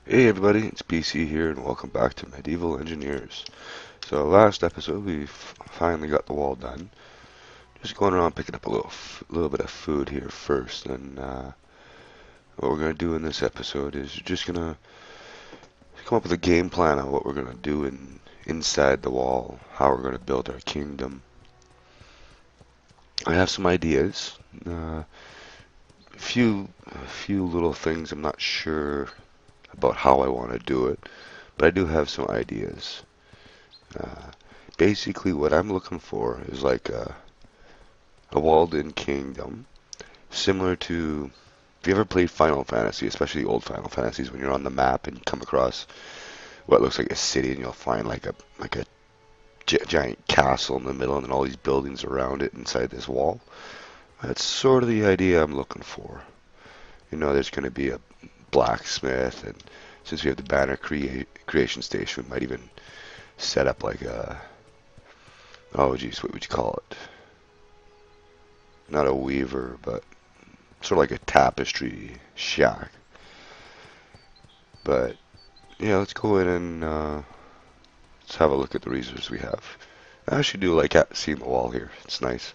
Hey everybody, it's BC here, and welcome back to Medieval Engineers. So last episode we finally got the wall done. Just going around picking up a little bit of food here first, and what we're gonna do in this episode is just gonna come up with a game plan on what we're gonna do inside the wall, how we're gonna build our kingdom. I have some ideas, a few little things I'm not sure about how I want to do it, but I do have some ideas. Uh, Basically, what I'm looking for is like a walled-in kingdom, similar to if you ever played Final Fantasy, especially the old Final Fantasies, when you're on the map and you come across what looks like a city, and you'll find like a giant castle in the middle, and then all these buildings around it inside this wall. That's sort of the idea I'm looking for. You know, there's going to be a blacksmith, and since we have the banner creation station, we might even set up like a, oh geez, what would you call it? Not a weaver, but sort of like a tapestry shack. But yeah, let's go in and let's have a look at the resources we have. I actually do like seeing the wall here. It's nice.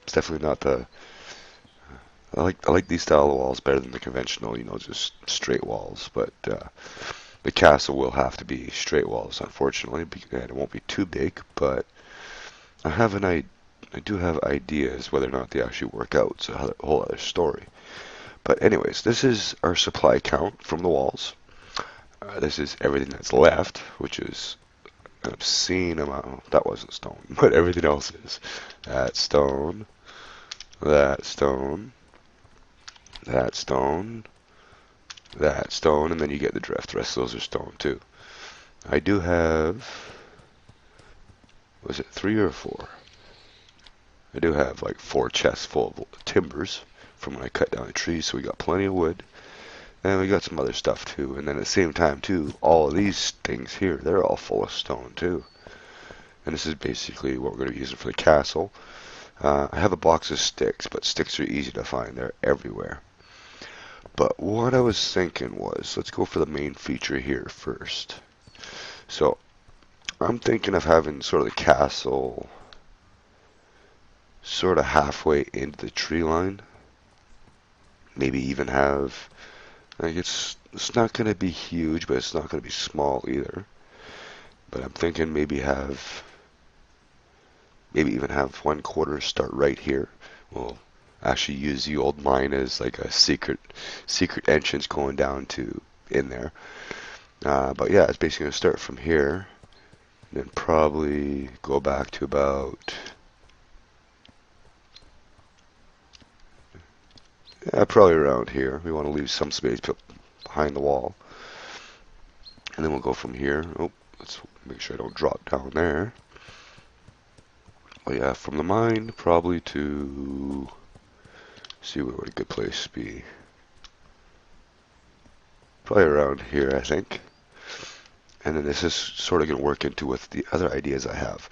It's definitely not the. I like these style of walls better than the conventional, just straight walls. But the castle will have to be straight walls, unfortunately, and it won't be too big. But I have I do have ideas whether or not they actually work out. It's a whole other story. But anyways, this is our supply count from the walls. This is everything that's left, which is an obscene amount. That wasn't stone, but everything else is. That stone, that stone, that stone, that stone, and then you get the drift. The rest of those are stone too. I do have, was it 3 or 4? I do have like 4 chests full of timbers from when I cut down the trees, so we got plenty of wood. And we got some other stuff too. And then at the same time too, all of these things here, they're all full of stone too. And this is basically what we're going to be using for the castle. I have a box of sticks, but sticks are easy to find. They're everywhere. But what I was thinking was, let's go for the main feature here first. So I'm thinking of having sort of the castle sort of halfway into the tree line. Maybe even have, like it's not going to be huge, but it's not going to be small either. But I'm thinking maybe even have 1/4 start right here. We'll actually use the old mine as like a secret entrance going down to in there. But yeah, it's basically gonna start from here, and then probably go back to about, yeah, probably around here. We want to leave some space behind the wall, and then we'll go from here. Oh, let's make sure I don't drop down there. Oh yeah, from the mine probably to, see what would a good place be. Probably around here, I think. And then this is sort of going to work into with the other ideas I have.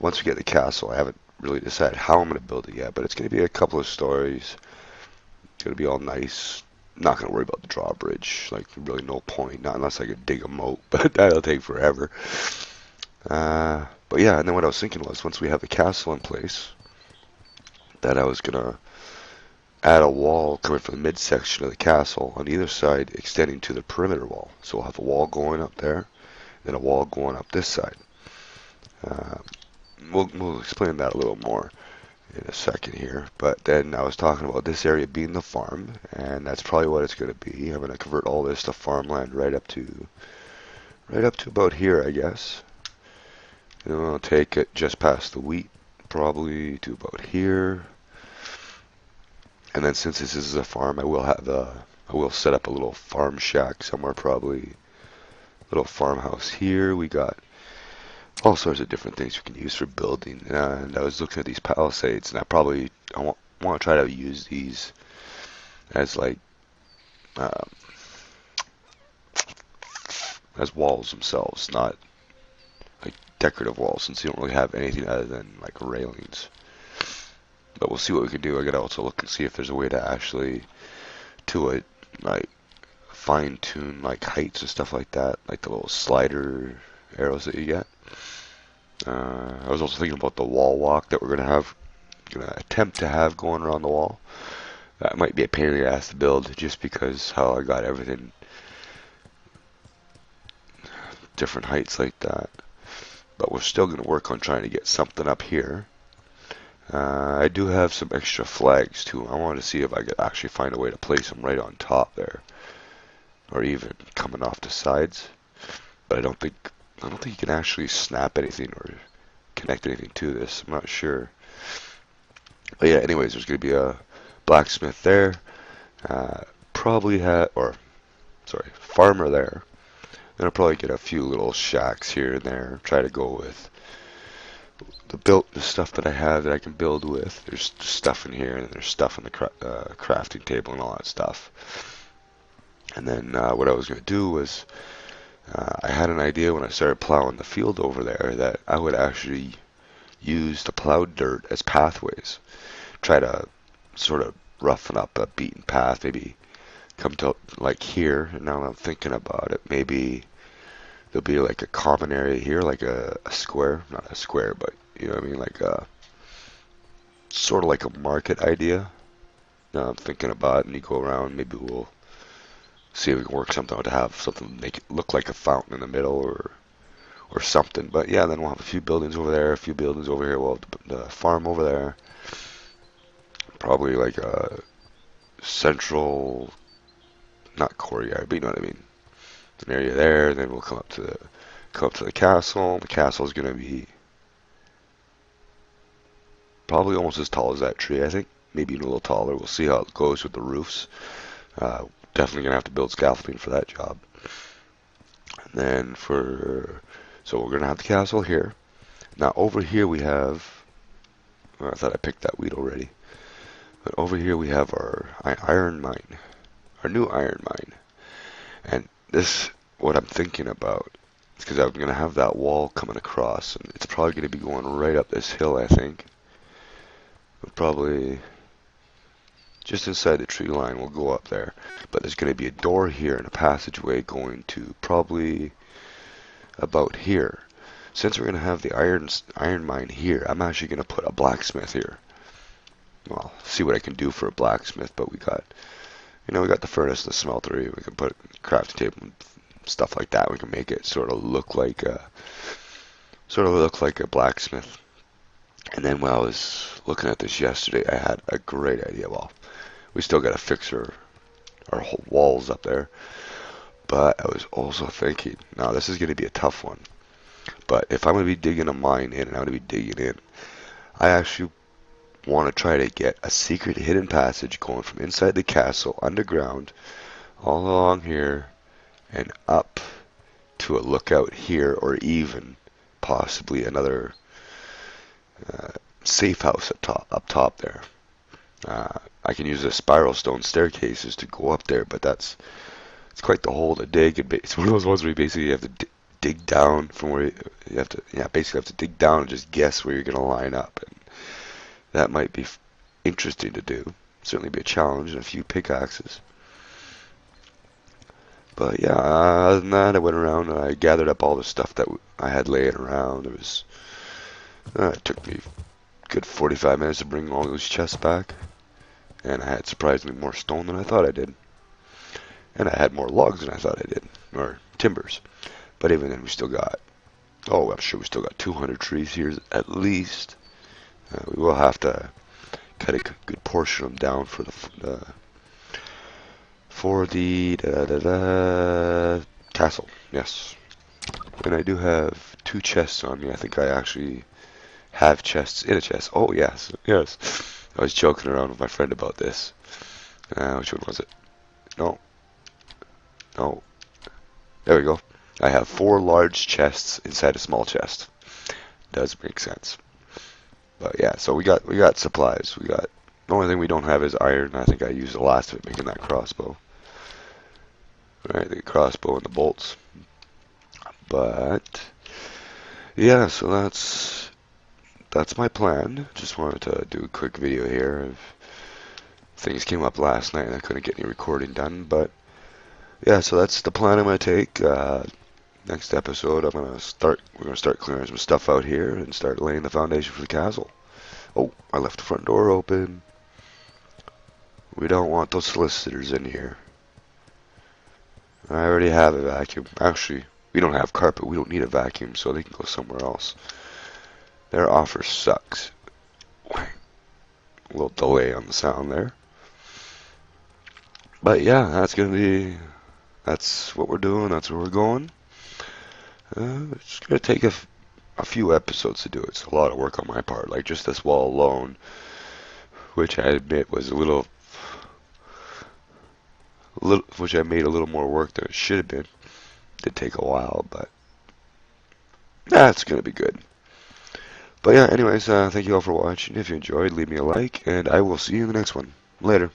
Once we get the castle, I haven't really decided how I'm going to build it yet, but it's going to be a couple of stories. It's going to be all nice. Not going to worry about the drawbridge. Like, really no point. Not unless I could dig a moat, but that'll take forever. But yeah, and then what I was thinking was, once we have the castle in place, that I was going to add a wall coming from the midsection of the castle on either side, extending to the perimeter wall. So we'll have a wall going up there, then a wall going up this side. Uh, we'll explain that a little more in a second here. But then I was talking about this area being the farm, and that's probably what it's going to be. I'm going to convert all this to farmland right up to about here, I guess. And then I'll take it just past the wheat, probably to about here. And then since this is a farm, I will set up a little farm shack somewhere, probably a little farmhouse here. We got all sorts of different things we can use for building. And I was looking at these palisades, and I want to try to use these as like um, as walls themselves, not like decorative walls, since you don't really have anything other than like railings. But we'll see what we can do. I gotta also look and see if there's a way to actually to it like fine-tune like heights and stuff like that, like the little slider arrows that you get. I was also thinking about the wall walk that we're gonna attempt to have going around the wall. That might be a pain in the ass to build, just because how I got everything different heights like that. But we're still gonna work on trying to get something up here. I do have some extra flags too. I want to see if I could actually find a way to place them right on top there, or even coming off the sides. But I don't think you can actually snap anything or connect anything to this. I'm not sure. But yeah, anyways, there's gonna be a blacksmith there. Probably farmer there. Then I'll probably get a few little shacks here and there. Try to go with the stuff that I have that I can build with. There's stuff in here, and there's stuff in the crafting table and all that stuff. And then what I was going to do was, I had an idea when I started plowing the field over there that I would actually use the plowed dirt as pathways. Try to sort of roughen up a beaten path, maybe come to like here. And now I'm thinking about it, maybe there'll be like a common area here, like a square, not a square, but you know what I mean, like a sort of like a market idea. Now I'm thinking about it, and you go around, maybe we'll see if we can work something out to have something make it look like a fountain in the middle, or something. But yeah, then we'll have a few buildings over there, a few buildings over here. We'll have the farm over there. Probably like a central, not courtyard, but you know what I mean. An area there. Then we'll come up to the castle. The castle is gonna be probably almost as tall as that tree, I think. Maybe even a little taller. We'll see how it goes with the roofs. Definitely gonna have to build scaffolding for that job. And then so we're gonna have the castle here. Now over here we have, I thought I picked that wheat already. But over here we have our iron mine, our new iron mine. And this, what I'm thinking about, is because I'm gonna have that wall coming across, and it's probably gonna be going right up this hill, I think. Probably just inside the tree line, we'll go up there. But there's going to be a door here and a passageway going to probably about here. Since we're going to have the iron mine here, I'm actually going to put a blacksmith here. Well, see what I can do for a blacksmith, but we got the furnace and the smeltery. We can put a crafting table and stuff like that. We can make it sort of look like a blacksmith. And then when I was looking at this yesterday, I had a great idea. Well, we still got to fix our whole walls up there. But I was also thinking, now this is going to be a tough one. But if I'm going to be digging a mine in, and I'm going to be digging in, I actually want to try to get a secret hidden passage going from inside the castle, underground, all along here, and up to a lookout here, or even possibly another safe house up top there. I can use the spiral stone staircases to go up there, but it's quite the hole to dig. It's one of those ones where you basically have to dig down from where you have to, basically have to dig down and just guess where you're going to line up. And that might be interesting to do. Certainly be a challenge and a few pickaxes. But yeah, other than that, I went around and I gathered up all the stuff that I had laying around. It took me a good 45 minutes to bring all those chests back. And I had surprisingly more stone than I thought I did. And I had more logs than I thought I did. Or timbers. But even then, I'm sure we still got 200 trees here at least. We will have to cut a good portion of them down for the castle. Yes. And I do have 2 chests on me. I think I actually have chests in a chest. Oh, yes. Yes. I was joking around with my friend about this. Which one was it? No. No. There we go. I have 4 large chests inside a small chest. Does make sense. But yeah, so we got supplies. The only thing we don't have is iron. I think I used the last of it making that crossbow. Right, the crossbow and the bolts. But yeah, so that's my plan. Just wanted to do a quick video here. Things came up last night and I couldn't get any recording done, but yeah, so that's the plan I'm gonna take. Next episode, we're gonna start clearing some stuff out here and start laying the foundation for the castle. Oh, I left the front door open. We don't want those solicitors in here. I already have a vacuum. Actually, we don't have carpet. We don't need a vacuum, so they can go somewhere else. Their offer sucks. A little delay on the sound there. But yeah, that's what we're doing. That's where we're going. It's gonna take a few episodes to do it. It's a lot of work on my part. Like just this wall alone, which I admit was which I made a little more work than it should have been. Did take a while, but that's gonna be good. But yeah, anyways, thank you all for watching. If you enjoyed, leave me a like, and I will see you in the next one. Later.